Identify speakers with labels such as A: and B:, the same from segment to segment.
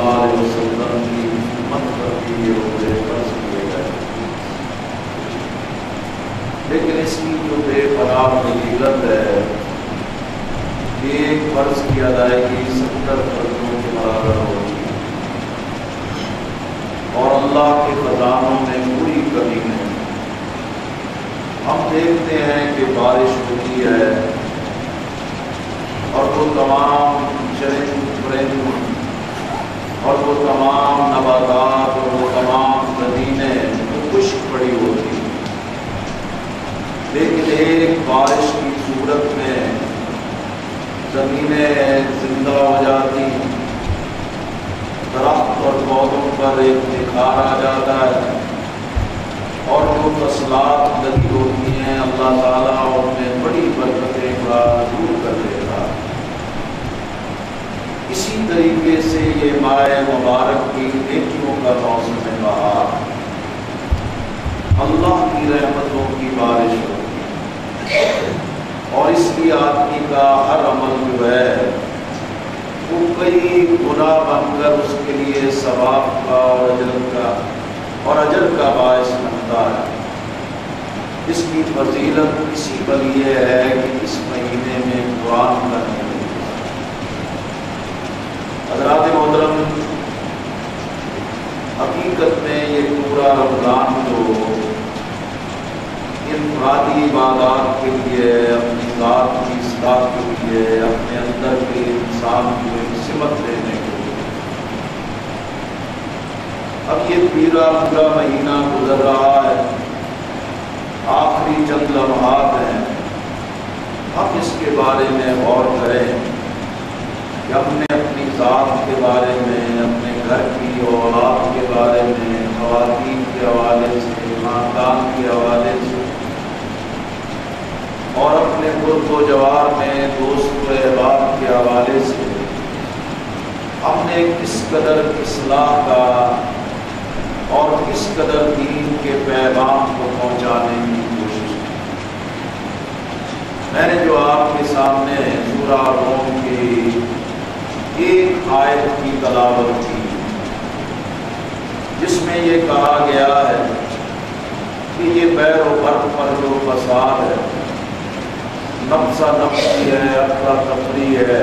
A: اللہ علیہ وسلم کی امت پر بھی یہ روزے فرض کیے گئے، لیکن اس کی جو بے پناہ فضیلت ہے، ایک فرض کی ادائیگی 70 فرضوں کے برابر ہوتی ہے، اور اللہ کے خزانوں میں کوئی کمی نہیں۔ ہم دیکھتے ہیں کہ بارش ہوتی ہے اور وہ تمام چرند پرند اور وہ تمام نباتات اور وہ تمام زمینیں خشک پڑی ہوتی ہیں، لیکن ایک بارش کی صورت میں زمینیں زندہ ہو جاتی، درخت اور پودوں پر ایک نکھار آ جاتا ہے، اور جو فصلات لگی ہوتی ہیں اللہ تعالیٰ ان میں بڑی برکتیں کا دور کر دیتا۔ اسی طریقے سے یہ ماہ مبارک کی نیکیوں کا موسم بہار، اللہ کی رحمتوں کی بارش ہوتی ہے، اور اس لیے آدمی کا ہر عمل جو ہے وہ کئی گنا بن کر اس کے لیے ثواب کا اور اجر کا باعث بنتا ہے۔ اس کی فضیلت اسی پر یہ ہے کہ اس مہینے میں قرآن کا نزول۔ حضرات محترم، حقیقت میں یہ پورا رمضان جو انفرادی عبادات کے لیے، اپنی ذات کی اصلاح کے لیے، اپنے اندر کے انسان کو ایک سمت دینے کے لیے، اب یہ پورا مہینہ گزر رہا ہے، آخری چند لمحات ہیں، ہم اس کے بارے میں غور کریں کہ ہم نے اپنی ذات کے بارے میں، اپنے گھر کی اولاد کے بارے میں، خواتین کے حوالے سے، خاندان کے حوالے سے، اور اپنے گرد و جوار میں دوست و احباب کے حوالے سے ہم نے کس قدر اصلاح کا اور کس قدر دین کے پیغام کو پہنچانے کی کوشش کی۔ میں نے جو آپ کے سامنے سورہ روم کی ایک آیت کی تلاوت کی، جس میں یہ کہا گیا ہے کہ یہ بیر و بر پر جو فساد ہے، نفسہ نفسی ہے، افرا تفری ہے،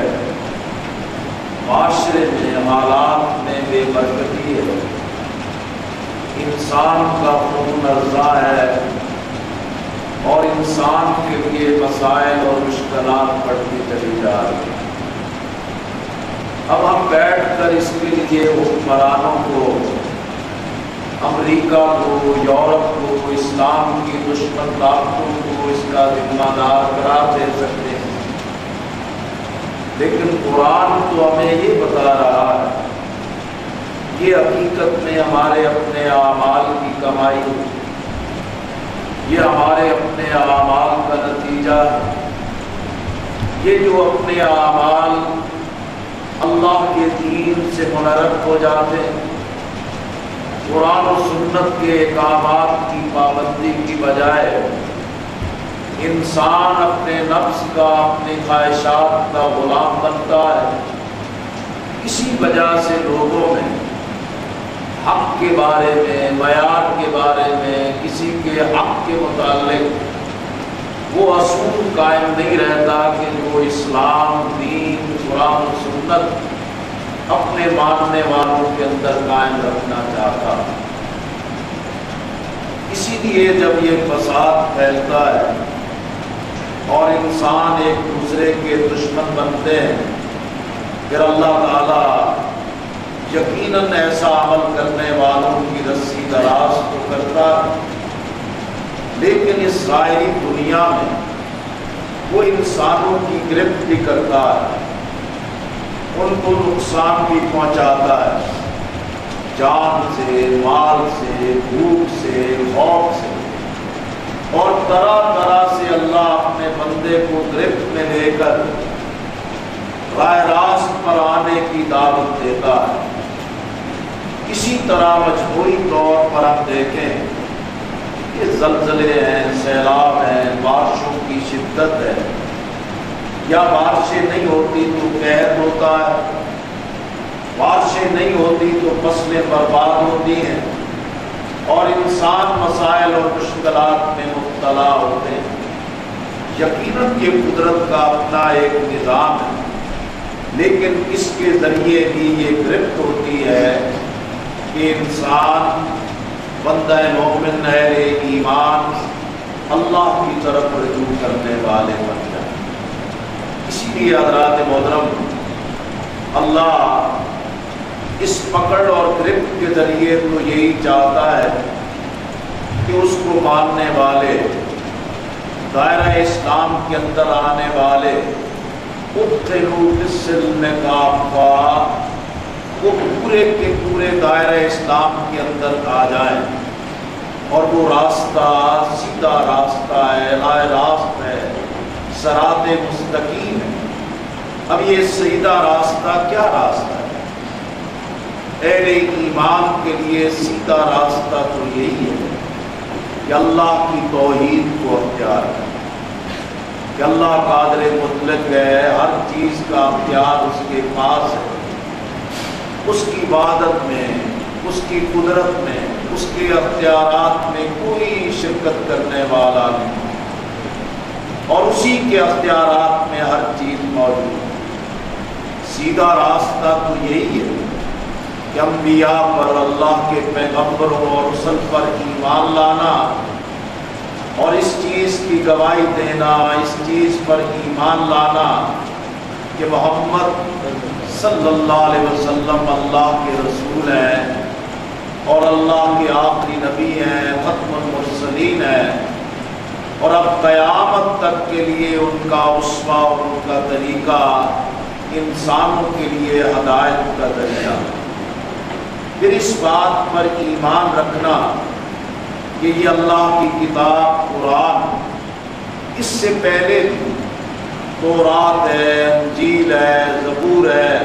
A: معاشرے میں حالات میں بے برکتی ہے، انسان کا خون ارزاں ہے، اور انسان کے لیے مسائل اور مشکلات بڑھتی چلی جا رہی ہیں۔ اب ہم بیٹھ کر اس کے لیے حکمرانوں کو، امریکہ کو، یورپ کو، اسلام کی دشمن طاقتوں کو اس کا ذمہ دار قرار دے سکتے ہیں، لیکن قرآن تو ہمیں یہ بتا رہا ہے یہ حقیقت میں ہمارے اپنے اعمال کی کمائی، یہ ہمارے اپنے اعمال کا نتیجہ ہے۔ یہ جو اپنے اعمال اللہ کے دین سے منحرف ہو جاتے ہیں، قرآن و سنت کے احکامات کی پابندی کی بجائے انسان اپنے نفس کا، اپنی خواہشات کا غلام بنتا ہے، اسی وجہ سے لوگوں میں حق کے بارے میں، معیار کے بارے میں، کسی کے حق کے متعلق وہ اصول قائم نہیں رہتا کہ جو اسلام، دین، قرآن و سنت اپنے ماننے والوں کے اندر قائم رکھنا چاہتا۔ اسی لیے جب یہ فساد پھیلتا ہے اور انسان ایک دوسرے کے دشمن بنتے ہیں، پھر اللہ تعالیٰ یقیناً ایسا عمل کرنے والوں کی رسی دراز تو کرتا ہے، لیکن اس ظاہری دنیا میں وہ انسانوں کی گرفت بھی کرتا ہے، ان کو نقصان بھی پہنچاتا ہے، جان سے، مال سے، بھوک سے، خوف سے، اور طرح طرح سے اللہ اپنے بندے کو گرفت میں لے کر راہ راست پر آنے کی دعوت دیتا ہے۔ اسی طرح مجموعی طور پر ہم دیکھیں کہ زلزلے ہیں، سیلاب ہیں، بارشوں کی شدت ہے، یا بارشیں نہیں ہوتی تو قحط ہوتا ہے، بارشیں نہیں ہوتی تو فصلیں برباد ہوتی ہیں اور انسان مسائل اور مشکلات میں مبتلا ہوتے ہیں۔ یقیناً یہ قدرت کا اپنا ایک نظام ہے، لیکن اس کے ذریعے بھی یہ گرفت ہوتی ہے کہ انسان بندہ مومن اہل ایمان اللہ کی طرف رجوع کرنے والے بن جائیں۔ اسی لیے حضرات محترم، اللہ اس پکڑ اور گرفت کے ذریعے تو یہی چاہتا ہے کہ اس کو ماننے والے، دائرہ اسلام کے اندر آنے والے ادخلوا فی السلم کافہ، وہ پورے کے پورے دائرہ اسلام کے اندر آ جائیں، اور وہ راستہ سیدھا راستہ ہے، راہ راست ہے، صراط مستقیم ہے۔ اب یہ سیدھا راستہ کیا راستہ ہے؟ اہل ایمان کے لیے سیدھا راستہ تو یہی ہے کہ اللہ کی توحید کو اختیار کریں، کہ اللہ قادر مطلق ہے، ہر چیز کا اختیار اس کے پاس ہے، اس کی عبادت میں، اس کی قدرت میں، اس کے اختیارات میں کوئی شرکت کرنے والا نہیں، اور اسی کے اختیارات میں ہر چیز موجود ہے۔ سیدھا راستہ تو یہی ہے کہ انبیاء پر، اللہ کے پیغمبروں اور رسل پر ایمان لانا، اور اس چیز کی گواہی دینا، اس چیز پر ایمان لانا کہ محمد صلی اللہ علیہ وسلم اللہ کے رسول ہیں اور اللہ کے آخری نبی ہیں، ختم المرسلین ہیں، اور اب قیامت تک کے لیے ان کا اسوہ اور ان کا طریقہ انسانوں کے لیے ہدایت کا ذریعہ۔ پھر اس بات پر ایمان رکھنا کہ یہ اللہ کی کتاب قرآن اس سے پہلے بھی تورات ہے، انجیل ہے، زبور ہے،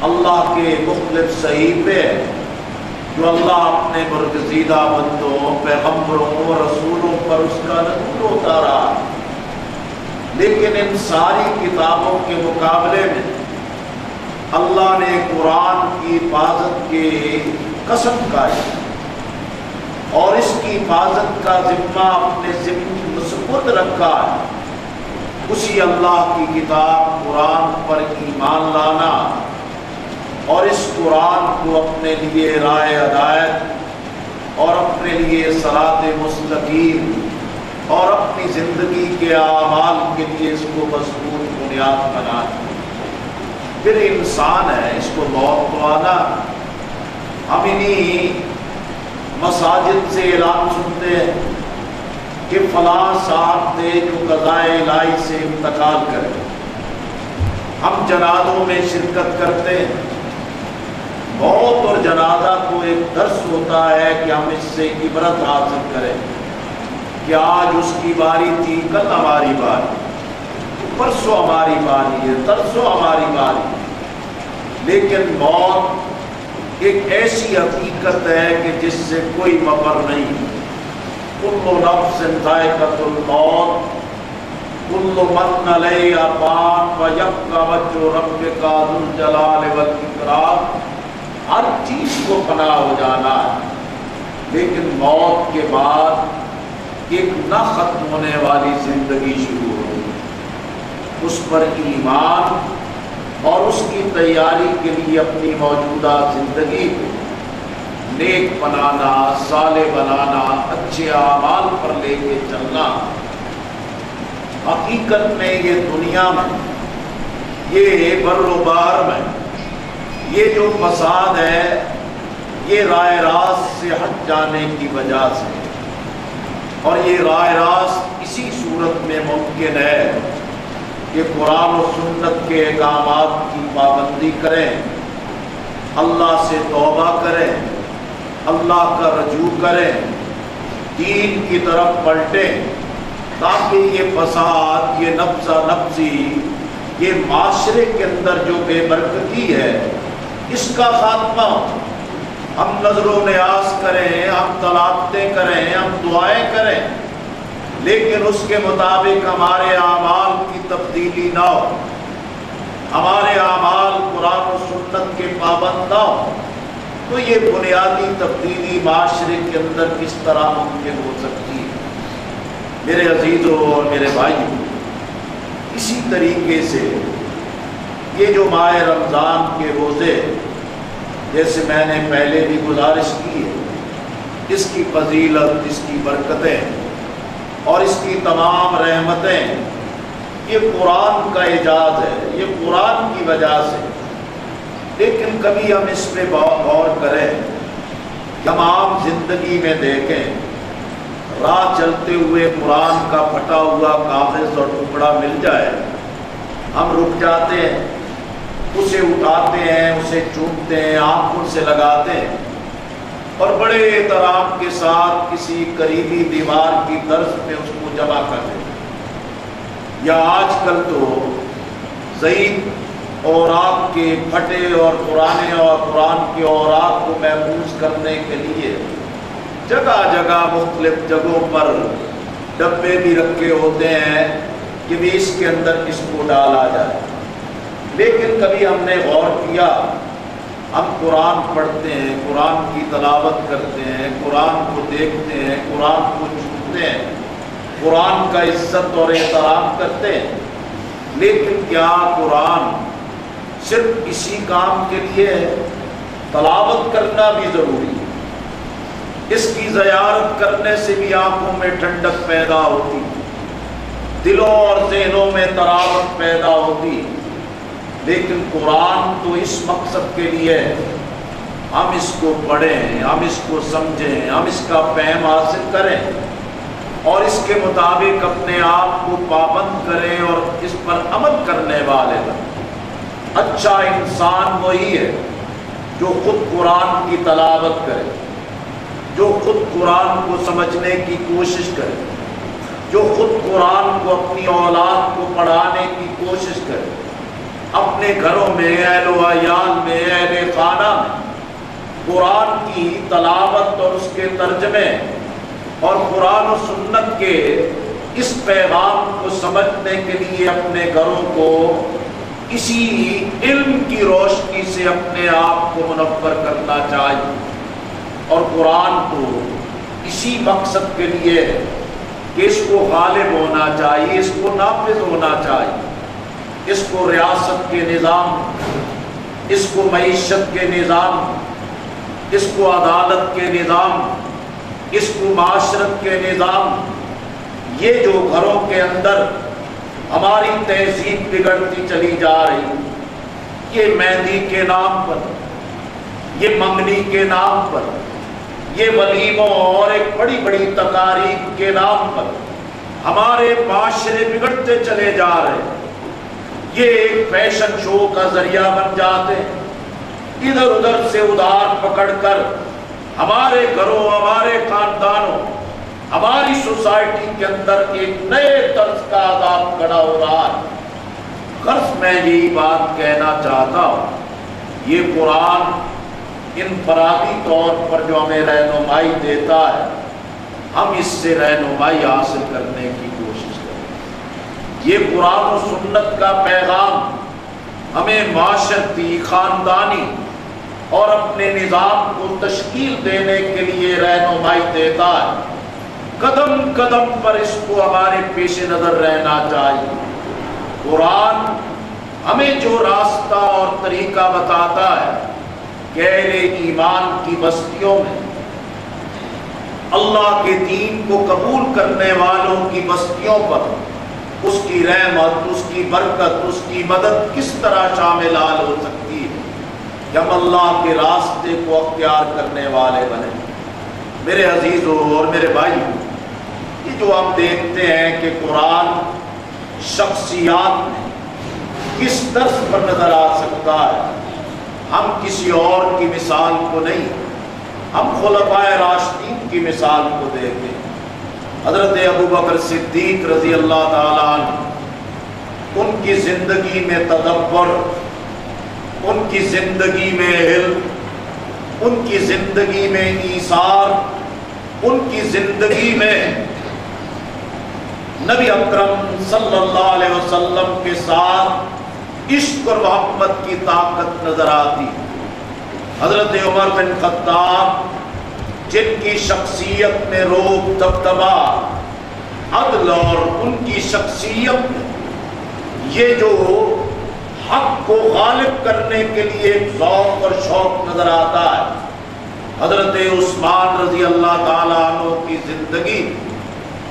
A: اللہ کے مختلف صحیفے جو اللہ اپنے برگزیدہ بندوں، پیغمبروں، رسولوں پر اس کا نزول ہوتا رہا، لیکن ان ساری کتابوں کے مقابلے میں اللہ نے قرآن کی حفاظت کی قسم کھائی اور اس کی حفاظت کا ذمہ اپنے ذمہ سپرد رکھا ہے۔ اسی اللہ کی کتاب قرآن پر ایمان لانا اور اس قرآن کو اپنے لیے راہ ہدایت اور اپنے لیے صراط مستقیم اور اپنی زندگی کے اعمال کے لیے اس کو مضبوط بنیاد بنانا۔ پھر انسان ہے، اس کو موت تو آنا۔ ہم انہی مساجد سے اعلان سنتے ہیں کہ فلاں صاحب تھے جو قضائے الہی سے انتقال کرے، ہم جنازوں میں شرکت کرتے ہیں۔ موت اور جنازہ کو ایک درس ہوتا ہے کہ ہم اس سے عبرت حاصل کریں کہ آج اس کی باری تھی، کل ہماری باری، پرسوں ہماری باری ہے، ترسوں ہماری باری۔ لیکن موت ایک ایسی حقیقت ہے کہ جس سے کوئی مفر نہیں۔ کل نفس ذائقۃ الموت، کل من علیہا فان ویبقی وجہ ربک ذو الجلال والاکرام۔ ہر چیز کو فنا ہو جانا ہے، لیکن موت کے بعد ایک نہ ختم ہونے والی زندگی شروع ہوگی۔ اس پر ایمان اور اس کی تیاری کے لیے اپنی موجودہ زندگی کو نیک بنانا، صالح بنانا، اچھے اعمال پر لے کے چلنا۔ حقیقت میں یہ دنیا میں، یہ بر و بحر میں یہ جو فساد ہے، یہ راہ راست سے ہٹ جانے کی وجہ سے، اور یہ راہ راست اسی صورت میں ممکن ہے کہ قرآن و سنت کے احکامات کی پابندی کریں، اللہ سے توبہ کریں، اللہ کا رجوع کریں، دین کی طرف پلٹیں، تاکہ یہ فساد، یہ نفسہ نفسی، یہ معاشرے کے اندر جو بے برکتی ہے، اس کا خاتمہ ہو۔ ہم نظر و نیاز کریں، ہم تلاوتیں کریں، ہم دعائیں کریں، لیکن اس کے مطابق ہمارے اعمال کی تبدیلی نہ ہو۔ ہمارے اعمال قرآن و سنت کے پابند نہ ہوں تو یہ بنیادی تبدیلی معاشرے کے اندر کس طرح ممکن ہو سکتی ہے؟ میرے عزیزوں اور میرے بھائیوں، اسی طریقے سے یہ جو ماہ رمضان کے روزے، جیسے میں نے پہلے بھی گزارش کی ہے، اس کی فضیلت، اس کی برکتیں اور اس کی تمام رحمتیں یہ قرآن کا اعجاز ہے، یہ قرآن کی وجہ سے۔ لیکن کبھی ہم اس پہ غور کریں، ہم عام زندگی میں دیکھیں، راہ چلتے ہوئے قرآن کا پھٹا ہوا کاغذ اور ٹکڑا مل جائے، ہم رک جاتے ہیں، اسے اٹھاتے ہیں، اسے چومتے ہیں، آنکھوں سے لگاتے ہیں اور بڑے احترام کے ساتھ کسی قریبی دیوار کی طرز پہ اس کو جمع کر دیتے ہیں۔ یا آج کل تو ضعیف اوراق کے پھٹے اور پرانے اور قرآن کے اوراق کو محفوظ کرنے کے لیے جگہ جگہ مختلف جگہوں پر ڈبے بھی رکھے ہوتے ہیں کہ بھی اس کے اندر اس کو ڈالا جائے۔ لیکن کبھی ہم نے غور کیا، ہم قرآن پڑھتے ہیں، قرآن کی تلاوت کرتے ہیں، قرآن کو دیکھتے ہیں، قرآن کو چھوتے ہیں، قرآن کا عزت اور احترام کرتے ہیں، لیکن کیا قرآن صرف اسی کام کے لیے ہے؟ تلاوت کرنا بھی ضروری ہے، اس کی زیارت کرنے سے بھی آنکھوں میں ٹھنڈک پیدا ہوتی، دلوں اور ذہنوں میں تراوت پیدا ہوتی۔ لیکن قرآن تو اس مقصد کے لیے ہم اس کو پڑھیں، ہم اس کو سمجھیں، ہم اس کا فہم حاصل کریں اور اس کے مطابق اپنے آپ کو پابند کریں اور اس پر عمل کرنے والے بنیں۔ اچھا انسان وہی ہے جو خود قرآن کی تلاوت کرے، جو خود قرآن کو سمجھنے کی کوشش کرے، جو خود قرآن کو اپنی اولاد کو پڑھانے کی کوشش کرے، اپنے گھروں میں، اہل و عیال میں، اہل خانہ میں قرآن کی تلاوت اور اس کے ترجمے اور قرآن و سنت کے اس پیغام کو سمجھنے کے لیے اپنے گھروں کو اسی علم کی روشنی سے اپنے آپ کو منور کرنا چاہیے، اور قرآن کو اسی مقصد کے لیے کہ اس کو غالب ہونا چاہیے، اس کو نافذ ہونا چاہیے، اس کو ریاست کے نظام، اس کو معیشت کے نظام، اس کو عدالت کے نظام، اس کو معاشرت کے نظام، یہ جو گھروں کے اندر ہماری تہذیب بگڑتی چلی جا رہی، یہ مہندی کے نام پر، یہ منگنی کے نام پر، یہ ولیموں اور ایک بڑی بڑی تقاریب کے نام پر ہمارے معاشرے بگڑتے چلے جا رہے، یہ ایک فیشن شو کا ذریعہ بن جاتے ہیں، ادھر ادھر سے ادھار پکڑ کر ہمارے گھروں، ہمارے خاندانوں، ہماری سوسائٹی کے اندر ایک نئے طرز کا عذاب کھڑا ہو رہا ہے۔ غرض میں یہی بات کہنا چاہتا ہوں، یہ قرآن انفرادی طور پر جو ہمیں رہنمائی دیتا ہے، ہم اس سے رہنمائی حاصل کرنے کی کوشش کریں۔ یہ قرآن و سنت کا پیغام ہمیں معاشرتی، خاندانی اور اپنے نظام کو تشکیل دینے کے لیے رہنمائی دیتا ہے۔ قدم قدم پر اس کو ہمارے پیش نظر رہنا چاہیے۔ قرآن ہمیں جو راستہ اور طریقہ بتاتا ہے کہ اہل ایمان کی بستیوں میں، اللہ کے دین کو قبول کرنے والوں کی بستیوں پر اس کی رحمت، اس کی برکت، اس کی مدد کس طرح شامل حال ہو سکتی ہے کہ ہم اللہ کے راستے کو اختیار کرنے والے بنیں۔ میرے عزیزوں اور میرے بھائیوں، یہ جو ہم دیکھتے ہیں کہ قرآن شخصیات میں کس طرز پر نظر آ سکتا ہے، ہم کسی اور کی مثال کو نہیں، ہم خلفائے راشدین کی مثال کو دیکھیں۔ حضرت ابوبکر صدیق رضی اللہ تعالیٰ عنہ، ان کی زندگی میں تدبر، ان کی زندگی میں علم، ان کی زندگی میں ایثار، ان کی زندگی میں نبی اکرم صلی اللہ علیہ وسلم کے ساتھ عشق اور محبت کی طاقت نظر آتی. حضرت عمر بن خطاب جن کی شخصیت میں روب دبدبا عدل اور ان کی شخصیت میں یہ جو حق کو غالب کرنے کے لیے ایک ذوق اور شوق نظر آتا ہے. حضرت عثمان رضی اللہ تعالیٰ عنہ کی زندگی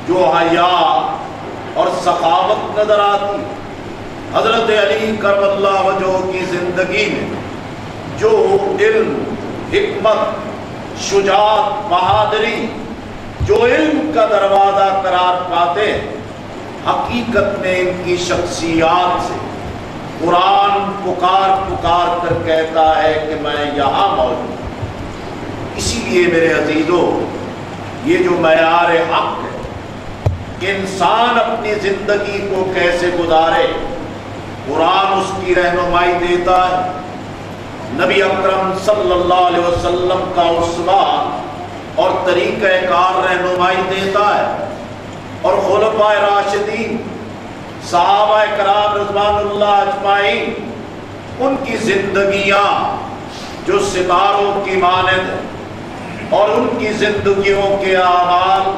A: جو حیا اور سخاوت نظر آتی. حضرت علی کرم اللہ وجہہ کی زندگی میں جو علم، حکمت، شجاعت، بہادری، جو علم کا دروازہ قرار پاتے ہیں، حقیقت میں ان کی شخصیات سے قرآن پکار پکار کر کہتا ہے کہ میں یہاں موجود ہوں. اسی لیے میرے عزیزو، یہ جو معیار حق ہے کہ انسان اپنی زندگی کو کیسے گزارے، قرآن اس کی رہنمائی دیتا ہے. نبی اکرم صلی اللہ علیہ وسلم کا اسوہ اور طریقہ کار رہنمائی دیتا ہے. اور خلفائے راشدین، صحابہ کرام رضوان اللہ اجمعین، ان کی زندگیاں جو ستاروں کی مانند ہیں اور ان کی زندگیوں کے اعمال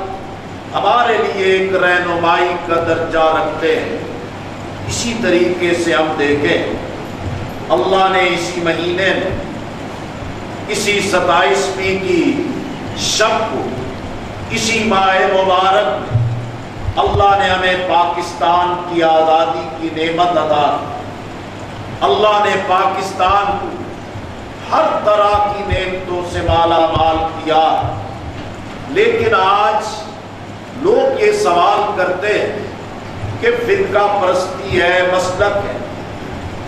A: ہمارے لیے ایک رہنمائی کا درجہ رکھتے ہیں. اسی طریقے سے ہم دیکھیں اللہ نے اسی مہینے میں اسی 27ویں کی شب کو اسی ماہ مبارک میں اللہ نے ہمیں پاکستان کی آزادی کی نعمت عطا کی. اللہ نے پاکستان کو ہر طرح کی نعمتوں سے مالا مال کیا. لیکن آج لوگ یہ سوال کرتے ہیں کہ فرقہ پرستی ہے، مسلک ہے،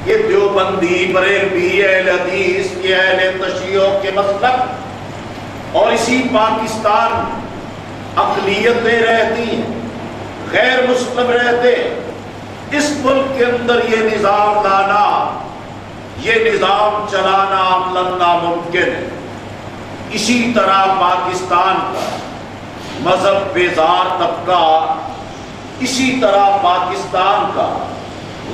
A: یہ دیوبندی، بریلوی، اہل حدیث، یہ اہل تشیع کے مسلک، اور اسی پاکستان میں اقلیتیں رہتی ہیں، غیر مسلم رہتے ہیں. اس ملک کے اندر یہ نظام لانا، یہ نظام چلانا عملاً ناممکن ہے. اسی طرح پاکستان کا مذہب بیزار طبقہ، اسی طرح پاکستان کا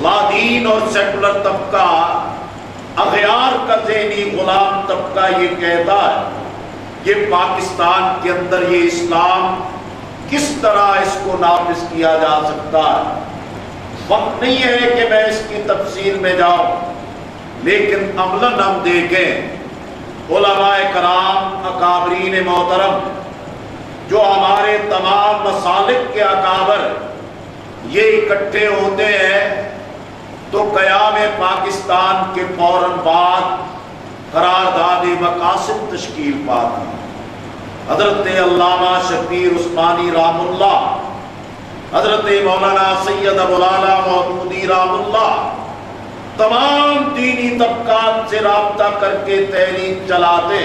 A: لادین اور سیکولر طبقہ، اغیار کا ذہنی غلام طبقہ یہ کہتا ہے کہ پاکستان کے اندر یہ اسلام کس طرح اس کو نافذ کیا جا سکتا ہے. وقت نہیں ہے کہ میں اس کی تفصیل میں جاؤں، لیکن عملاً ہم دیکھیں علماء کرام، اکابرین محترم، جو ہمارے تمام مسالک کے اکابر یہ اکٹھے ہوتے ہیں تو قیام پاکستان کے فوراً بعد قرارداد مقاصد تشکیل پاتی. حضرت علامہ شبیر عثمانی رحم اللہ، حضرت مولانا سید ابو العلا مودودی رحم اللہ، تمام دینی طبقات سے رابطہ کر کے تحریک چلاتے.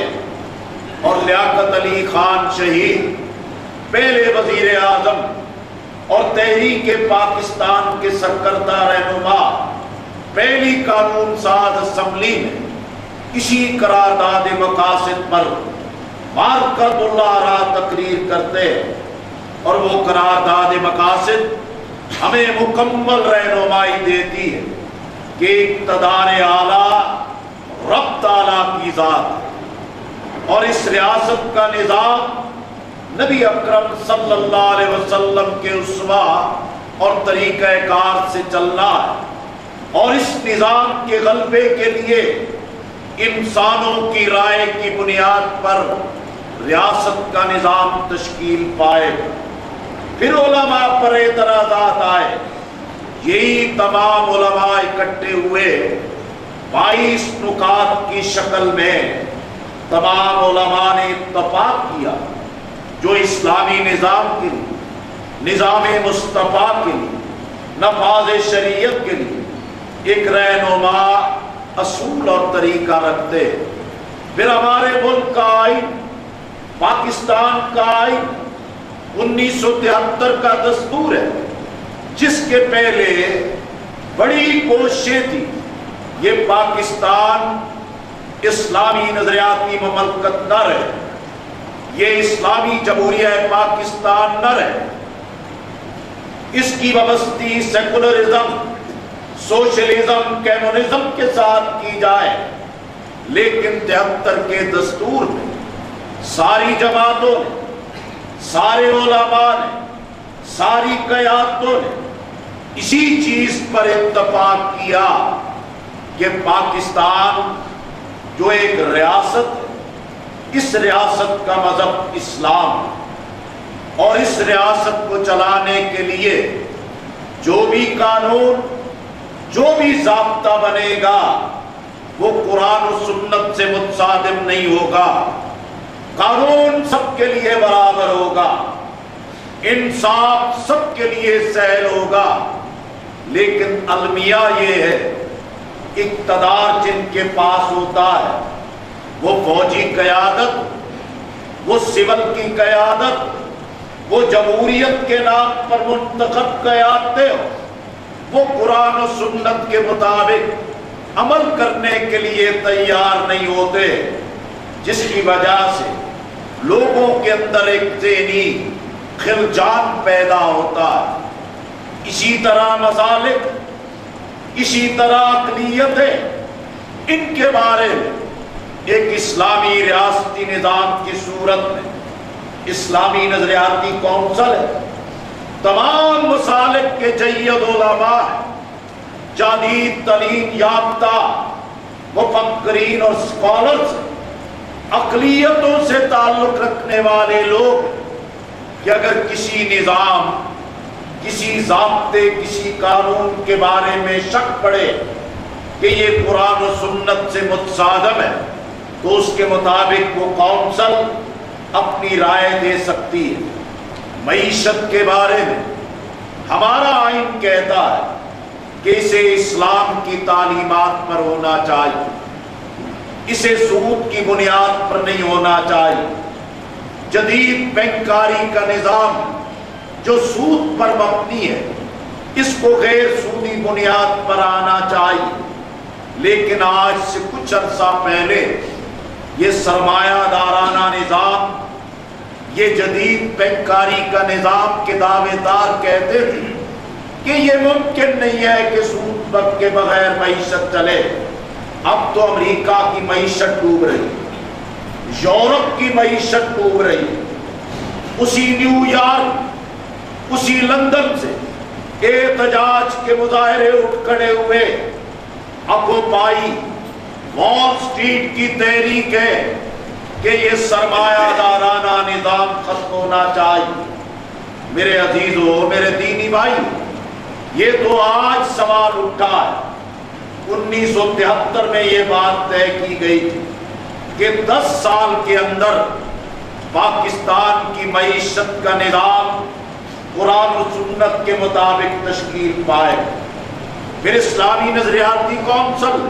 A: اور لیاقت علی خان شہید پہلے وزیر اعظم اور تحریک پاکستان کے سرکردہ رہنما پہلی قانون ساز اسمبلی میں اسی قرارداد مقاصد پر مارکت اللہ را تقریر کرتے ہیں. اور وہ قرارداد مقاصد ہمیں مکمل رہنمائی دیتی ہے کہ اقتدار اعلیٰ رب تعالیٰ کی ذات ہے اور اس ریاست کا نظام نبی اکرم صلی اللہ علیہ وسلم کے اسوہ اور طریقہ کار سے چلنا ہے. اور اس نظام کے غلبے کے لیے انسانوں کی رائے کی بنیاد پر ریاست کا نظام تشکیل پائے. پھر علماء پر اعتراضات آئے. یہی تمام علماء اکٹھے ہوئے 22 نکات کی شکل میں تمام علماء نے اتفاق کیا جو اسلامی نظام کے لیے، نظام مصطفیٰ کے لیے، نفاذ شریعت کے لیے ایک رہنما اصول اور طریقہ رکھتے. پھر ہمارے ملک کا آئین، پاکستان کا آئین 1973 کا دستور ہے جس کے پہلے بڑی کوششیں تھی یہ پاکستان اسلامی نظریاتی مملکت نہ رہے، یہ اسلامی جمہوریہ پاکستان نہ رہے. اس کی وابستگی سیکولرزم، سوشلزم کمیونزم کے ساتھ کی جائے، لیکن 73 کے دستور میں ساری جماعتوں نے، سارے علماء نے، ساری قیادتوں نے اسی چیز پر اتفاق کیا کہ پاکستان جو ایک ریاست ہے، اس ریاست کا مذہب اسلام ہے، اور اس ریاست کو چلانے کے لیے جو بھی قانون، جو بھی ضابطہ بنے گا وہ قرآن و سنت سے متصادم نہیں ہوگا۔ قانون سب کے لیے برابر ہوگا، انصاف سب کے لیے سہل ہوگا، لیکن المیہ یہ ہے، اقتدار جن کے پاس ہوتا ہے وہ فوجی قیادت، وہ سول کی قیادت، وہ جمہوریت کے نام پر منتخب قیادتیں ہو، وہ قرآن و سنت کے مطابق عمل کرنے کے لیے تیار نہیں ہوتے، جس کی وجہ سے لوگوں کے اندر ایک ذہنی خلجان پیدا ہوتا ہے۔ اسی طرح مذالک، اسی طرح اقلیتیں، ان کے بارے میں ایک اسلامی ریاستی نظام کی صورت میں اسلامی نظریاتی کونسل ہے، تمام مسالک کے جید علماء ہیں، جدید تعلیم یافتہ مفکرین اور اسکالرز، اقلیتوں سے تعلق رکھنے والے لوگ، کہ اگر کسی نظام، کسی ضابطے، کسی قانون کے بارے میں شک پڑے کہ یہ قرآن و سنت سے متصادم ہے تو اس کے مطابق وہ کونسل اپنی رائے دے سکتی ہے۔ معیشت کے بارے میں ہمارا آئین کہتا ہے کہ اسے اسلام کی تعلیمات پر ہونا چاہیے، اسے سود کی بنیاد پر نہیں ہونا چاہیے۔ جدید بینکاری کا نظام جو سود پر مبنی ہے، اس کو غیر سودی بنیاد پر آنا چاہیے، لیکن آج سے کچھ عرصہ پہلے یہ سرمایہ دارانہ نظام، یہ جدید بینکاری کا نظام کے دعوے دار کہتے تھے کہ یہ ممکن نہیں ہے کہ سود کے بغیر معیشت چلے۔ اب تو امریکہ کی معیشت ڈوب رہی، یورپ کی معیشت ڈوب رہی، اسی نیو یارک، اسی لندن سے احتجاج کے مظاہرے اٹھ کھڑے ہوئے، اکوپائی، وال سٹریٹ کی تحریک ہے کہ یہ سرمایہ دارانہ نظام ختم ہونا چاہیے۔ میرے عزیزو، میرے دینی بھائی، یہ تو آج سوال اٹھا ہے۔ 1973 میں یہ بات طے کی گئی تھی کہ 10 سال کے اندر پاکستان کی معیشت کا نظام قرآن و سنت کے مطابق تشکیل پائے۔ پھر اسلامی نظریاتی کونسل،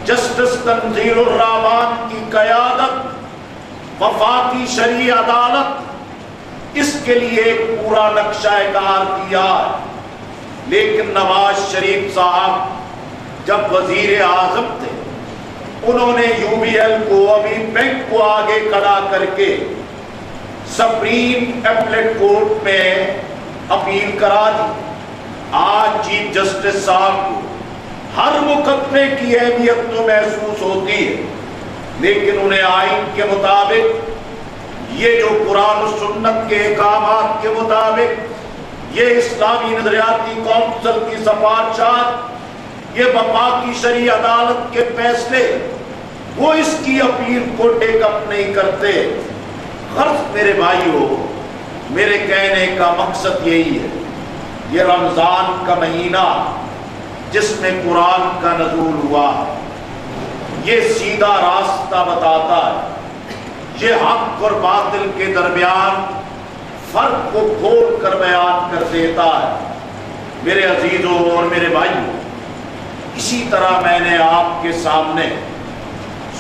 A: جسٹس تنزیل الرحمان کی قیادت، وفاقی شرعی عدالت، اس کے لیے ایک پورا نقشہ کار کیا ہے، لیکن نواز شریف صاحب جب وزیر اعظم تھے، انہوں نے یو بی ایل کو، ابھی بینک کو آگے کھڑا کر کے سپریم اپیلیٹ کورٹ میں اپیل کرا دی۔ آج چیف جسٹس صاحب کو ہر مقدمے کی اہمیت تو محسوس ہوتی ہے، لیکن انہیں آئین کے مطابق، یہ جو قرآن و سنت کے احکامات کے مطابق، یہ اسلامی نظریاتی کونسل کی سفارشات، یہ وفاقی شرعی عدالت کے فیصلے، وہ اس کی اپیل کو ٹیک اپ نہیں کرتے۔ غرض میرے بھائیو، میرے کہنے کا مقصد یہی ہے، یہ رمضان کا مہینہ جس میں قرآن کا نزول ہوا ہے، یہ سیدھا راستہ بتاتا ہے، یہ حق اور باطل کے درمیان فرق کو کھول کر بیان کر دیتا ہے۔ میرے عزیزوں اور میرے بھائیوں، اسی طرح میں نے آپ کے سامنے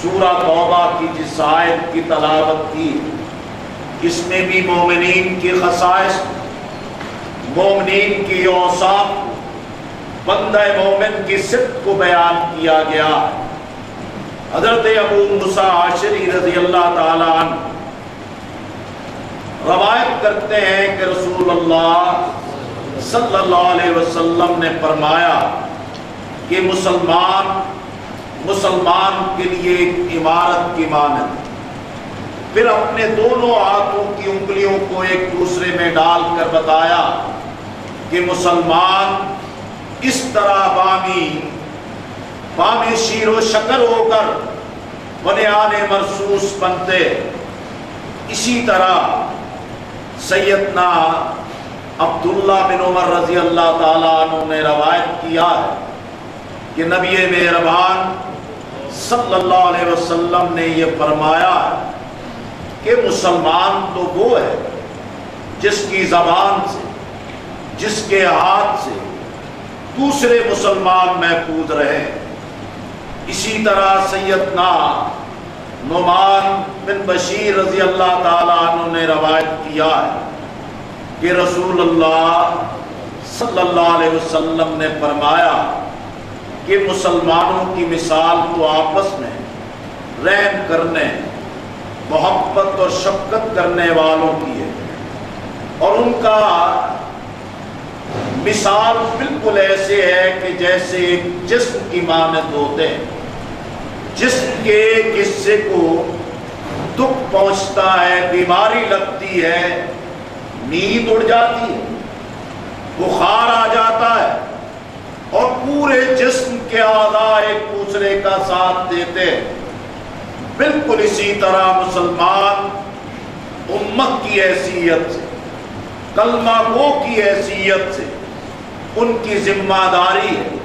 A: سورہ توبہ کی جس آیت کی تلاوت کی، اس میں بھی مومنین کی خصائص، مومنین کی اوصاف، بندہ مومن کی صفت کو بیان کیا گیا۔ حضرت ابو موسیٰ عاشری رضی اللہ تعالیٰ عنہ روایت کرتے ہیں کہ رسول اللہ صلی اللہ علیہ وسلم نے فرمایا کہ مسلمان کے لیے ایک عمارت کی مانند، پھر اپنے دونوں ہاتھوں کی انگلیوں کو ایک دوسرے میں ڈال کر بتایا کہ مسلمان اس طرح بامی شیر و شکر ہو کر بنیان مرصوص بنتے۔ اسی طرح سیدنا عبداللہ بن عمر رضی اللہ تعالیٰ عنہ نے روایت کیا ہے کہ نبی مہربان صلی اللہ علیہ وسلم نے یہ فرمایا ہے کہ مسلمان تو وہ ہے جس کی زبان سے، جس کے ہاتھ سے دوسرے مسلمان محفوظ رہے۔ اسی طرح سیدنا نعمان بن بشیر رضی اللہ تعالیٰ عنہ نے روایت کیا ہے کہ رسول اللہ صلی اللہ علیہ وسلم نے فرمایا کہ مسلمانوں کی مثال تو آپس میں رحم کرنے، محبت اور شفقت کرنے والوں کی ہے، اور ان کا مثال بالکل ایسے ہے کہ جیسے ایک جسم کی مانند ہوتے ہیں، جسم کے ایک حصے کو دکھ پہنچتا ہے، بیماری لگتی ہے، نیند اڑ جاتی ہے، بخار آ جاتا ہے، اور پورے جسم کے اعضاء ایک دوسرے کا ساتھ دیتے ہیں۔ بالکل اسی طرح مسلمان امت کی حیثیت سے، کلمہ گو کی حیثیت سے ان کی ذمہ داری ہے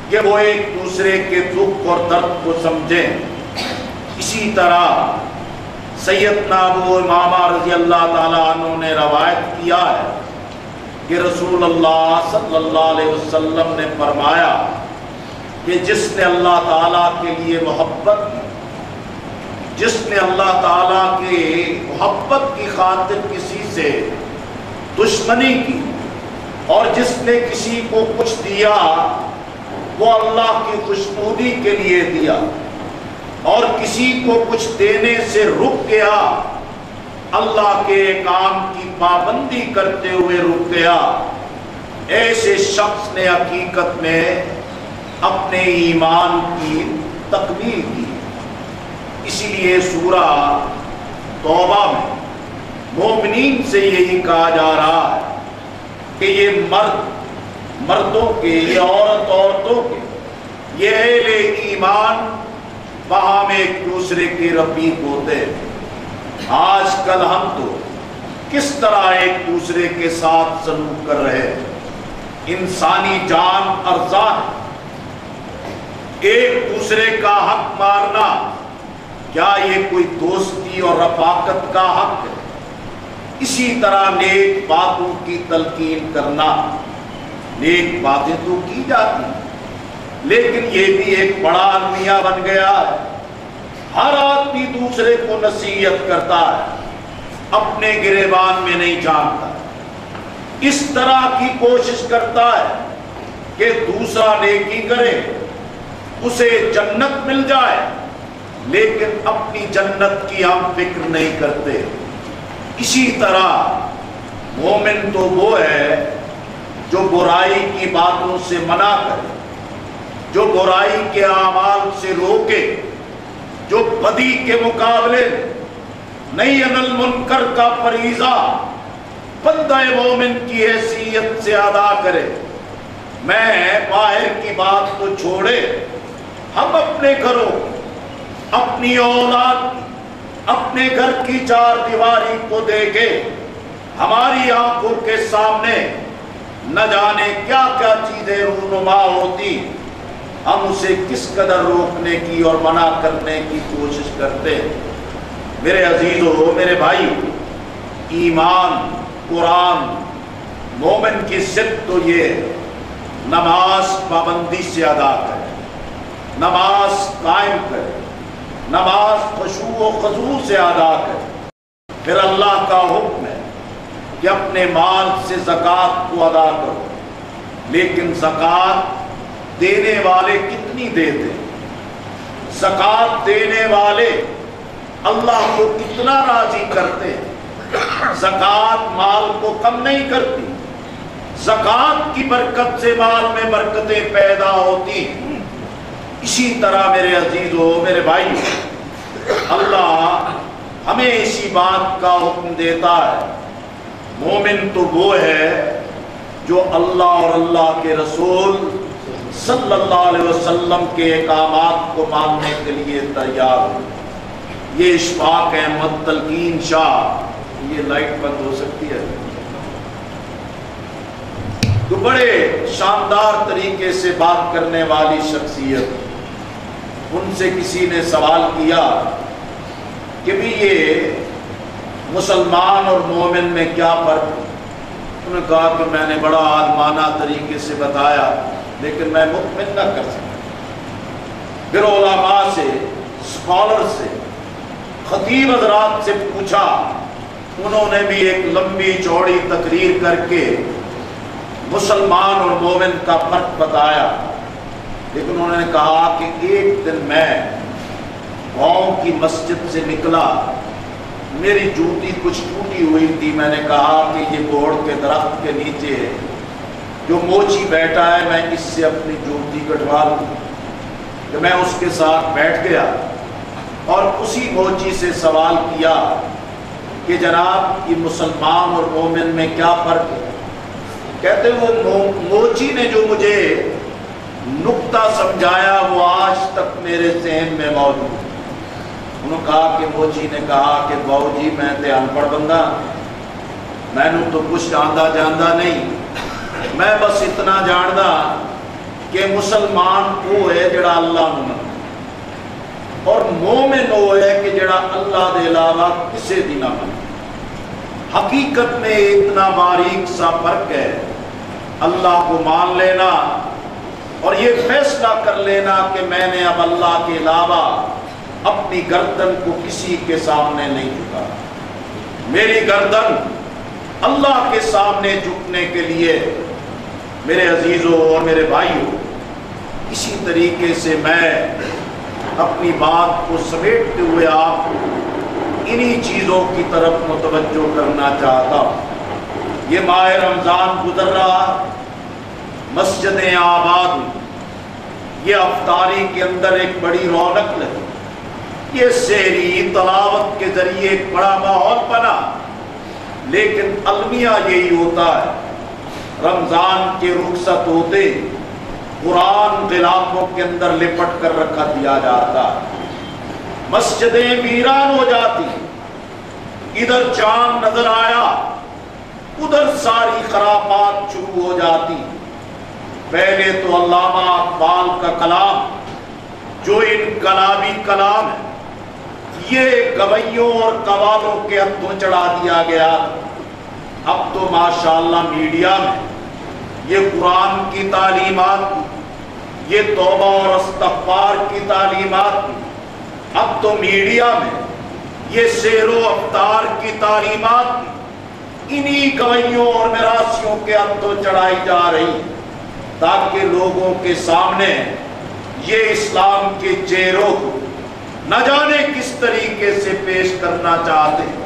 A: کہ وہ ایک دوسرے کے دکھ اور درد کو سمجھیں۔ اسی طرح سیدنا ابو امامہ رضی اللہ تعالیٰ عنہ نے روایت کیا ہے کہ رسول اللہ صلی اللہ علیہ وسلم نے فرمایا کہ جس نے اللہ تعالیٰ کے لیے محبت کی، جس نے اللہ تعالیٰ کے محبت کی خاطر کسی سے دشمنی کی، اور جس نے کسی کو کچھ دیا وہ اللہ کی خوشنودی کے لیے دیا، اور کسی کو کچھ دینے سے رک گیا، اللہ کے کام کی پابندی کرتے ہوئے رک گیا، ایسے شخص نے حقیقت میں اپنے ایمان کی تکمیل کی۔ اسی لیے سورہ توبہ میں مومنین سے یہی کہا جا رہا ہے کہ یہ مردوں کے، یہ عورتوں کے، یہ اہل ایمان باہم ایک دوسرے کے رفیق ہوتے ہیں۔ آج کل ہم تو کس طرح ایک دوسرے کے ساتھ سلوک کر رہے ہیں؟ انسانی جان ارزاں ہے، ایک دوسرے کا حق مارنا کیا یہ کوئی دوستی اور رفاقت کا حق ہے؟ اسی طرح نیک باتوں کی تلقین کرنا، نیک باتیں تو کی جاتی ہیں، لیکن یہ بھی ایک بڑا المیہ بن گیا ہے۔ ہر آدمی دوسرے کو نصیحت کرتا ہے، اپنے گریبان میں نہیں جانتا، اس طرح کی کوشش کرتا ہے کہ دوسرا نیکی کرے، اسے جنت مل جائے، لیکن اپنی جنت کی ہم فکر نہیں کرتے۔ اسی طرح مومن تو وہ ہے جو برائی کی باتوں سے منع کرے، جو برائی کے اعمال سے روکے، جو بدی کے مقابلے نہی عن المنکر کا فریضہ بندہ مومن کی حیثیت سے ادا کرے۔ میں باہر کی بات کو چھوڑے، ہم اپنے گھروں، اپنی اولاد کی، اپنے گھر کی چار دیواری کو دیکھے، ہماری آنکھوں کے سامنے نہ جانے کیا کیا چیزیں رونما ہوتی، ہم اسے کس قدر روکنے کی اور منع کرنے کی کوشش کرتے ہیں۔ میرے عزیزو، میرے بھائی، ایمان، قرآن، مومن کی صفت تو یہ ہے، نماز پابندی سے ادا کرے، نماز قائم کرے، نماز خشوع و خضوع سے ادا کرے۔ پھر اللہ کا حکم ہے کہ اپنے مال سے زکوٰۃ کو ادا کرو، لیکن زکوٰۃ دینے والے کتنی دیتے؟ زکوٰۃ دینے والے اللہ کو کتنا راضی کرتے؟ زکوٰۃ مال کو کم نہیں کرتی، زکات کی برکت سے مال میں برکتیں پیدا ہوتی. اسی طرح میرے عزیزو، میرے بھائی، اللہ ہمیں اسی بات کا حکم دیتا ہے. مومن تو وہ ہے جو اللہ اور اللہ کے رسول صلی اللہ علیہ وسلم کے احکامات کو ماننے کے لیے تیار ہو. یہ اشفاق احمد تلقین شاہ، یہ لائٹ بند ہو سکتی ہے، تو بڑے شاندار طریقے سے بات کرنے والی شخصیت. ان سے کسی نے سوال کیا کہ بھی یہ مسلمان اور مومن میں کیا فرق ہے؟ انہوں نے کہا کہ میں نے بڑا عالمانہ طریقے سے بتایا لیکن میں مطمئن نہ کر سکتا. پھر علماء سے، اسکالر سے، خطیب حضرات سے پوچھا. انہوں نے بھی ایک لمبی چوڑی تقریر کر کے مسلمان اور مومن کا فرق بتایا. لیکن انہوں نے کہا کہ ایک دن میں گاؤں کی مسجد سے نکلا، میری جوتی کچھ ٹوٹی ہوئی تھی. میں نے کہا کہ یہ بوڑ کے درخت کے نیچے جو موچی بیٹھا ہے، میں اس سے اپنی جوتی کٹوا لوں. کہ میں اس کے ساتھ بیٹھ گیا اور اسی موچی سے سوال کیا کہ جناب یہ مسلمان اور مومن میں کیا فرق ہے؟ کہتے وہ موچی نے جو مجھے نقطہ سمجھایا وہ آج تک میرے ذہن میں موجود ہے. انہوں نے کہا کہ موچی نے کہا کہ باؤ جی میں تے انپڑھ بندہ، میں نے تو کچھ آندہ جاندہ نہیں، میں بس اتنا جاندا کہ مسلمان وہ ہے جڑا اللہ نو منے اور مومن وہ ہے کہ جڑا اللہ دے علاوہ کسے دی نہ منے. حقیقت میں اتنا باریک سا فرق ہے. اللہ کو مان لینا اور یہ فیصلہ کر لینا کہ میں نے اب اللہ کے علاوہ اپنی گردن کو کسی کے سامنے نہیں جھکا. میری گردن اللہ کے سامنے جھکنے کے لیے. میرے عزیزوں اور میرے بھائیوں، اسی طریقے سے میں اپنی بات کو سمیٹتے ہوئے آپ انہی چیزوں کی طرف متوجہ کرنا چاہتا ہوں. یہ ماہ رمضان گزر رہا، مسجدیں آباد ہوئی، یہ افطاری کے اندر ایک بڑی رونق لگی، یہ سحری تلاوت کے ذریعے ایک بڑا ماحول بنا. لیکن المیہ یہی ہوتا ہے، رمضان کے رخصت ہوتے قرآن غلافوں کے اندر لپٹ کر رکھا دیا جاتا، مسجدیں ویران ہو جاتی. ادھر چاند نظر آیا، ادھر ساری خرابات شروع ہو جاتی. پہلے تو علامہ اقبال کا کلام جو انقلابی کلام ہے، یہ گویوں اور قوالوں کے ہاتھوں چڑھا دیا گیا. اب تو ماشاءاللہ میڈیا میں یہ قرآن کی تعلیمات، یہ توبہ اور استغفار کی تعلیمات، اب تو میڈیا میں یہ سیر و افطار کی تعلیمات انہی گویوں اور میراثیوں کے ہاتھوں چڑھائی جا رہی تاکہ لوگوں کے سامنے یہ اسلام کے چہروں کو نہ جانے کس طریقے سے پیش کرنا چاہتے ہیں.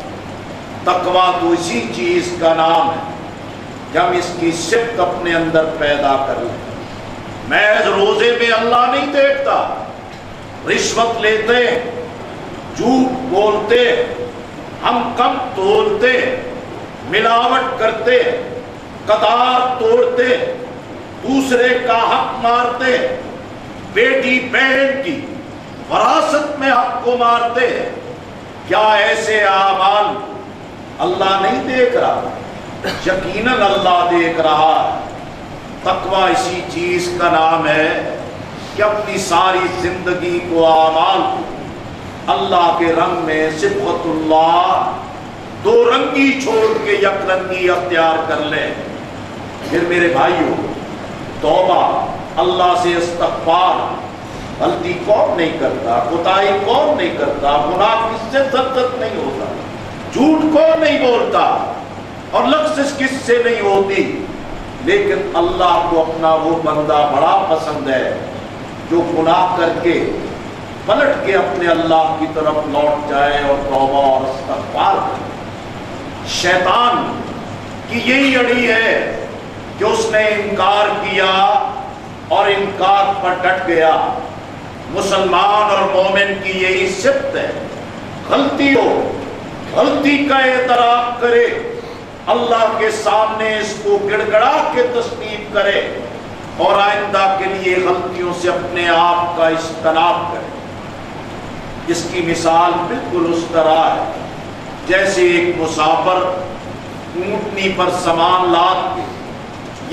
A: تقویٰ تو اسی چیز کا نام ہے کہ ہم اس کی صفت اپنے اندر پیدا کر لیں. محض روزے میں اللہ نہیں دیکھتا. رشوت لیتے، جھوٹ بولتے، ہم کم تولتے، ملاوٹ کرتے، قطار توڑتے، دوسرے کا حق مارتے، بیٹی بہن کی وراثت میں حق کو مارتے، کیا ایسے اعمال اللہ نہیں دیکھ رہا؟ یقیناً اللہ دیکھ رہا. تقویٰ اسی چیز کا نام ہے کہ اپنی ساری زندگی کو، اعمال کو اللہ کے رنگ میں صبغت اللہ، دو رنگی چھوڑ کے یک رنگی اختیار کر لیں. پھر میرے بھائیوں، توبہ، اللہ سے استغفار. غلطی کون نہیں کرتا، کوتاہی کون نہیں کرتا، گناہ کس سے سرزد نہیں ہوتا، جھوٹ کون نہیں بولتا اور لفظ کس سے نہیں ہوتی. لیکن اللہ کو اپنا وہ بندہ بڑا پسند ہے جو گناہ کر کے پلٹ کے اپنے اللہ کی طرف لوٹ جائے اور توبہ اور استغفار کرے. شیطان کی یہی اڑی ہے کہ اس نے انکار کیا اور انکار پر ڈٹ گیا۔ مسلمان اور مومن کی یہی صفت ہے، غلطی ہو غلطی کا اعتراف کرے، اللہ کے سامنے اس کو گڑ گڑا کے تسلیم کرے اور آئندہ کے لیے غلطیوں سے اپنے آپ کا اجتناب کرے۔ اس کی مثال بالکل اس طرح ہے جیسے ایک مسافر اونٹنی پر سامان لاد کے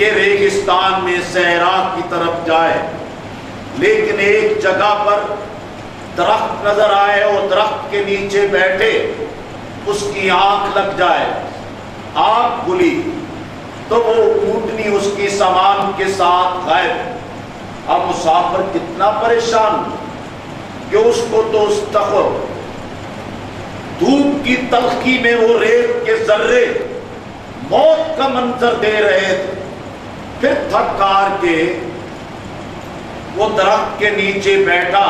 A: یہ ریگستان میں صحرا کی طرف جائے، لیکن ایک جگہ پر درخت نظر آئے اور درخت کے نیچے بیٹھے، اس کی آنکھ لگ جائے، آنکھ کھلی تو وہ اونٹنی اس کی سامان کے ساتھ غائب۔ اب مسافر کتنا پریشان کہ اس کو تو اس تخت دھوپ کی تلخی میں وہ ریت کے ذرے موت کا منظر دے رہے تھے۔ پھر تھک ہار کے وہ درخت کے نیچے بیٹھا،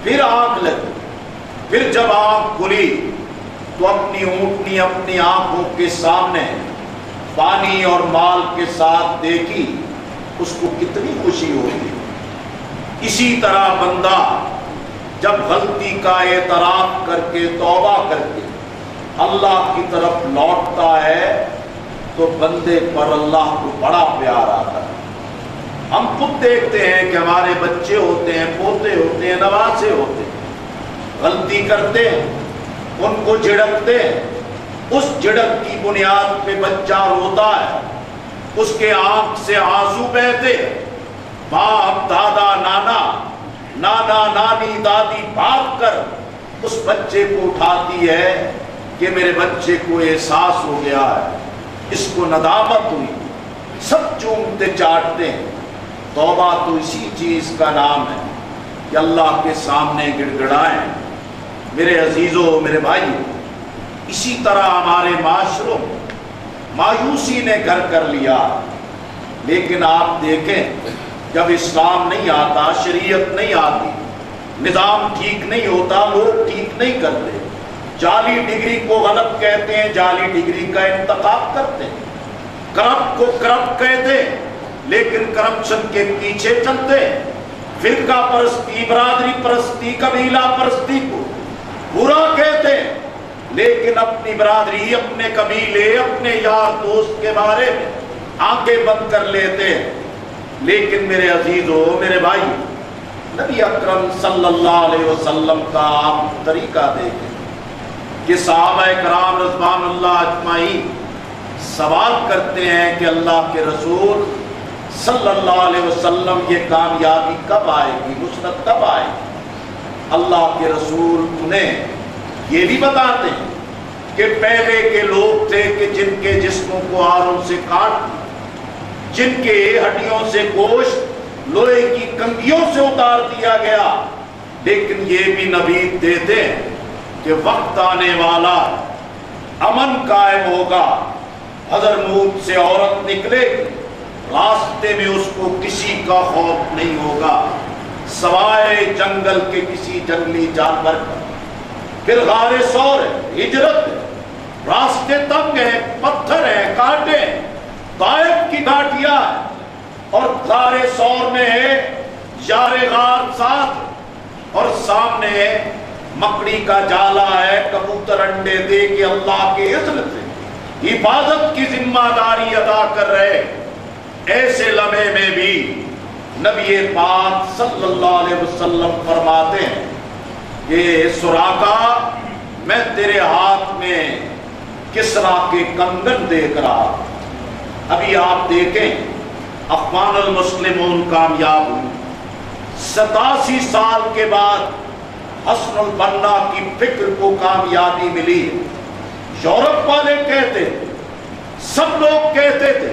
A: پھر آنکھ لگی، پھر جب آنکھ کھلی تو اپنی اونٹنی اپنی آنکھوں کے سامنے پانی اور مال کے ساتھ دیکھی، اس کو کتنی خوشی ہوگی۔ اسی طرح بندہ جب غلطی کا اعتراف کر کے توبہ کر کے اللہ کی طرف لوٹتا ہے تو بندے پر اللہ کو بڑا پیار آتا ہے۔ ہم خود دیکھتے ہیں کہ ہمارے بچے ہوتے ہیں، پوتے ہوتے ہیں، نواسے ہوتے ہیں، غلطی کرتے ہیں، ان کو جھڑکتے ہیں، اس جھڑک کی بنیاد پہ بچہ روتا ہے، اس کے آنکھ سے آنسو بہتے، باپ دادا نانا نانی دادی بھاگ کر اس بچے کو اٹھاتی ہے کہ میرے بچے کو احساس ہو گیا ہے، اس کو ندامت ہوئی، سب چومتے چاٹتے ہیں۔ توبہ تو اسی چیز کا نام ہے کہ اللہ کے سامنے گڑ گڑائیں۔ میرے عزیزوں، میرے بھائیوں، اسی طرح ہمارے معاشروں مایوسی نے گھر کر لیا، لیکن آپ دیکھیں جب اسلام نہیں آتا، شریعت نہیں آتی، نظام ٹھیک نہیں ہوتا، لوگ ٹھیک نہیں کرتے، جعلی ڈگری کو غلط کہتے ہیں، جعلی ڈگری کا انتخاب کرتے ہیں، کرپٹ کو کرپٹ کہتے ہیں لیکن کرپشن کے پیچھے چلتے ہیں، فرقہ پرستی، برادری پرستی، قبیلہ پرستی کو برا کہتے ہیں لیکن اپنی برادری، اپنے قبیلے، اپنے یار دوست کے بارے میں آنکھیں بند کر لیتے ہیں۔ لیکن میرے عزیزوں، میرے بھائی، نبی اکرم صلی اللہ علیہ وسلم کا آپ طریقہ دیکھیں کہ صحابہ کرام رضوان اللہ اجمعین سوال کرتے ہیں کہ اللہ کے رسول صلی اللہ علیہ وسلم یہ کامیابی کب آئے گی، نصرت کب آئے گی؟ اللہ کے رسول انہیں یہ بھی بتاتے ہیں کہ پہلے کے لوگ تھے کہ جن کے جسموں کو آروں سے کاٹ دیا، جن کے ہڈیوں سے گوشت لوہے کی کنگھیوں سے اتار دیا گیا، لیکن یہ بھی نبید دیتے ہیں کہ وقت آنے والا امن قائم ہوگا، حضرموت سے عورت نکلے گی، راستے میں اس کو کسی کا خوف نہیں ہوگا سوائے جنگل کے کسی جنگلی جانور کا۔ پھر غار ثور ہے، ہجرت ہے، راستے تنگ ہیں، پتھر ہیں، کانٹے ہیں، طائف کی گھاٹیاں ہیں، اور غار ثور میں ہے یار غار ساتھ، اور سامنے مکڑی کا جالا ہے، کبوتر انڈے دے کے اللہ کے اذن سے حفاظت کی ذمہ داری ادا کر رہے۔ ایسے لمحے میں بھی نبی پاک صلی اللہ علیہ وسلم فرماتے ہیں کہ سراقہ، میں تیرے ہاتھ میں کسرا کے کنگن دیکھ رہا۔ ابھی آپ دیکھیں اخوان المسلمون کامیاب ہوئی، 87 سال کے بعد حسن البنا کی فکر کو کامیابی ملی۔ یورپ والے کہتے، سب لوگ کہتے تھے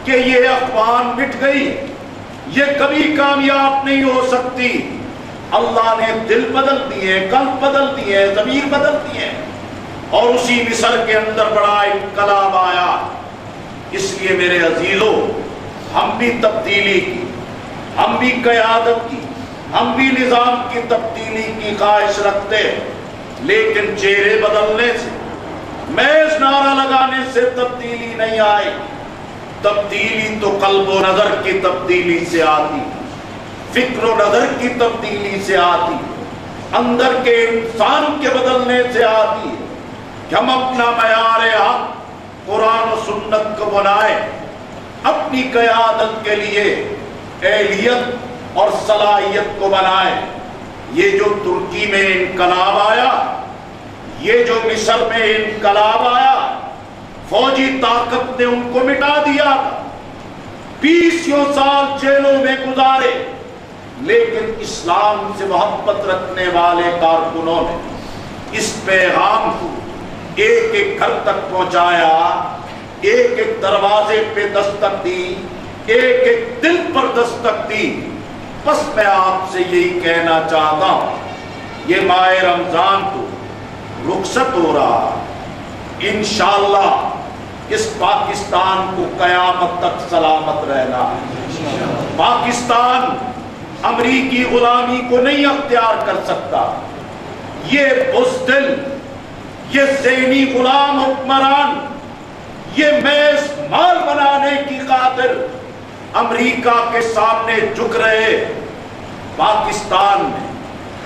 A: کہ یہ اخوان مٹ گئی، یہ کبھی کامیاب نہیں ہو سکتی۔ اللہ نے دل بدل دیے، قلب بدل دیے، ضمیر بدل دیے، اور اسی مصر کے اندر بڑا انقلاب آیا۔ اس لیے میرے عزیزوں، ہم بھی تبدیلی کی، ہم بھی قیادت کی، ہم بھی نظام کی تبدیلی کی خواہش رکھتے، لیکن چہرے بدلنے سے، محض نعرہ لگانے سے تبدیلی نہیں آئی۔ تبدیلی تو قلب و نظر کی تبدیلی سے آتی، فکر و نظر کی تبدیلی سے آتی، اندر کے انسان کے بدلنے سے آتی ہے کہ ہم اپنا معیار حق قرآن و سنت کو بنائیں، اپنی قیادت کے لیے اہلیت اور صلاحیت کو بنائیں۔ یہ جو ترکی میں انقلاب آیا، یہ جو مصر میں انقلاب آیا، فوجی طاقت نے ان کو مٹا دیا، 20 سال جیلوں میں گزارے، لیکن اسلام سے محبت رکھنے والے کارکنوں نے اس پیغام کو ایک ایک گھر تک پہنچایا، ایک ایک دروازے پہ دستک دی، ایک ایک دل پر دستک دی۔ بس میں آپ سے یہی کہنا چاہتا ہوں، یہ ماہ رمضان کو رخصت ہو رہا، انشاءاللہ اس پاکستان کو قیامت تک سلامت رہنا ہے۔ پاکستان امریکی غلامی کو نہیں اختیار کر سکتا۔ یہ بزدل، یہ ذہنی غلام حکمران، یہ محض مال بنانے کی خاطر امریکہ کے سامنے جھک رہے۔ پاکستان میں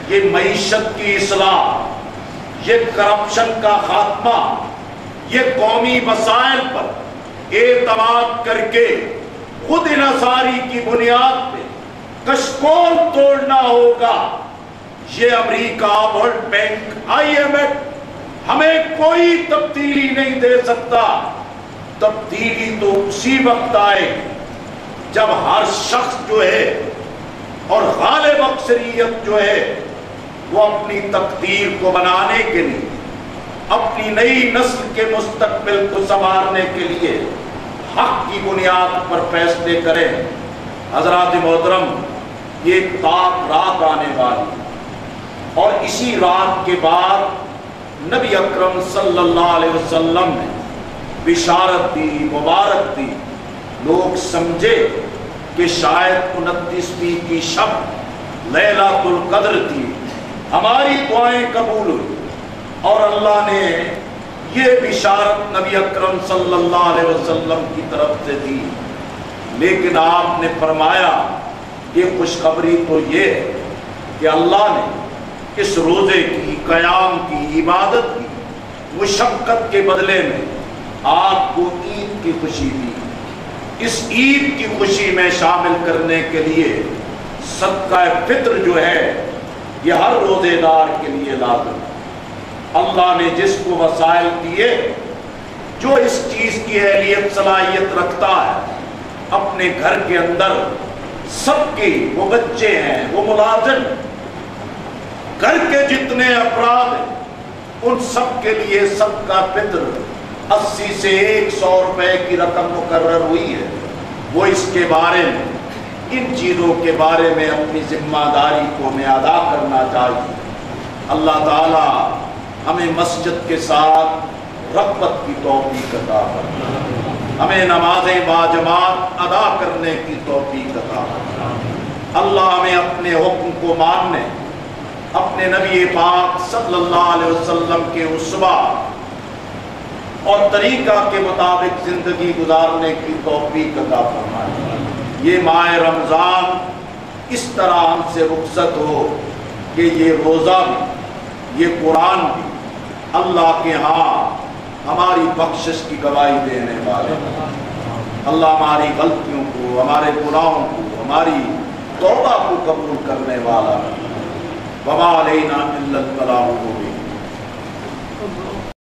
A: یہ معیشت کی اصلاح، یہ کرپشن کا خاتمہ، یہ قومی مسائل پر اعتماد کر کے خود انحصاری کی بنیاد پہ کشکول توڑنا ہوگا۔ یہ امریکہ، ورلڈ بینک، IMF ہمیں کوئی تبدیلی نہیں دے سکتا۔ تبدیلی تو اسی وقت آئے جب ہر شخص جو ہے اور غالب اکثریت جو ہے وہ اپنی تقدیر کو بنانے کے لیے، اپنی نئی نسل کے مستقبل کو سنوارنے کے لیے حق کی بنیاد پر فیصلے کریں۔ حضرات محترم، یہ تاک رات آنے والی، اور اسی رات کے بعد نبی اکرم صلی اللہ علیہ وسلم نے بشارت دی، مبارک دی۔ لوگ سمجھے کہ شاید 29ویں کی شب لیلۃ القدر تھی، ہماری دعائیں قبول ہوئی، اور اللہ نے یہ بشارت نبی اکرم صلی اللہ علیہ وسلم کی طرف سے دی۔ لیکن آپ نے فرمایا یہ خوشخبری تو یہ ہے کہ اللہ نے اس روزے کی، قیام کی، عبادت کی مشقت کے بدلے میں آپ کو عید کی خوشی دی۔ اس عید کی خوشی میں شامل کرنے کے لیے صدقہ فطر جو ہے یہ ہر روزے دار کے لیے لازم ہے۔ اللہ نے جس کو وسائل دیے، جو اس چیز کی اہلیت صلاحیت رکھتا ہے، اپنے گھر کے اندر سب کی، وہ بچے ہیں، وہ ملازم، گھر کے جتنے افراد ہیں، ان سب کے لیے صدقہ فطر 80 سے 100 روپے کی رقم مقرر ہوئی ہے۔ وہ اس کے بارے میں، ان چیزوں کے بارے میں اپنی ذمہ داری کو ہمیں ادا کرنا چاہیے۔ اللہ تعالی ہمیں مسجد کے ساتھ رغبت کی توفیق عطا فرمائے، ہمیں نمازیں باجماعت ادا کرنے کی توفیق عطا فرمائے۔ اللہ ہمیں اپنے حکم کو ماننے، اپنے نبی پاک صلی اللہ علیہ وسلم کے اسوہ اور طریقہ کے مطابق زندگی گزارنے کی توفیق عطا فرمائے۔ یہ ماہ رمضان اس طرح ہم سے رخصت ہو کہ یہ روزہ بھی، یہ قرآن بھی اللہ کے ہاں ہماری بخشش کی گواہی دینے والے۔ اللہ ہماری غلطیوں کو، ہمارے گناہوں کو، ہماری توبہ کو قبول کرنے والا۔ وما علینا الا البلاغ المبین۔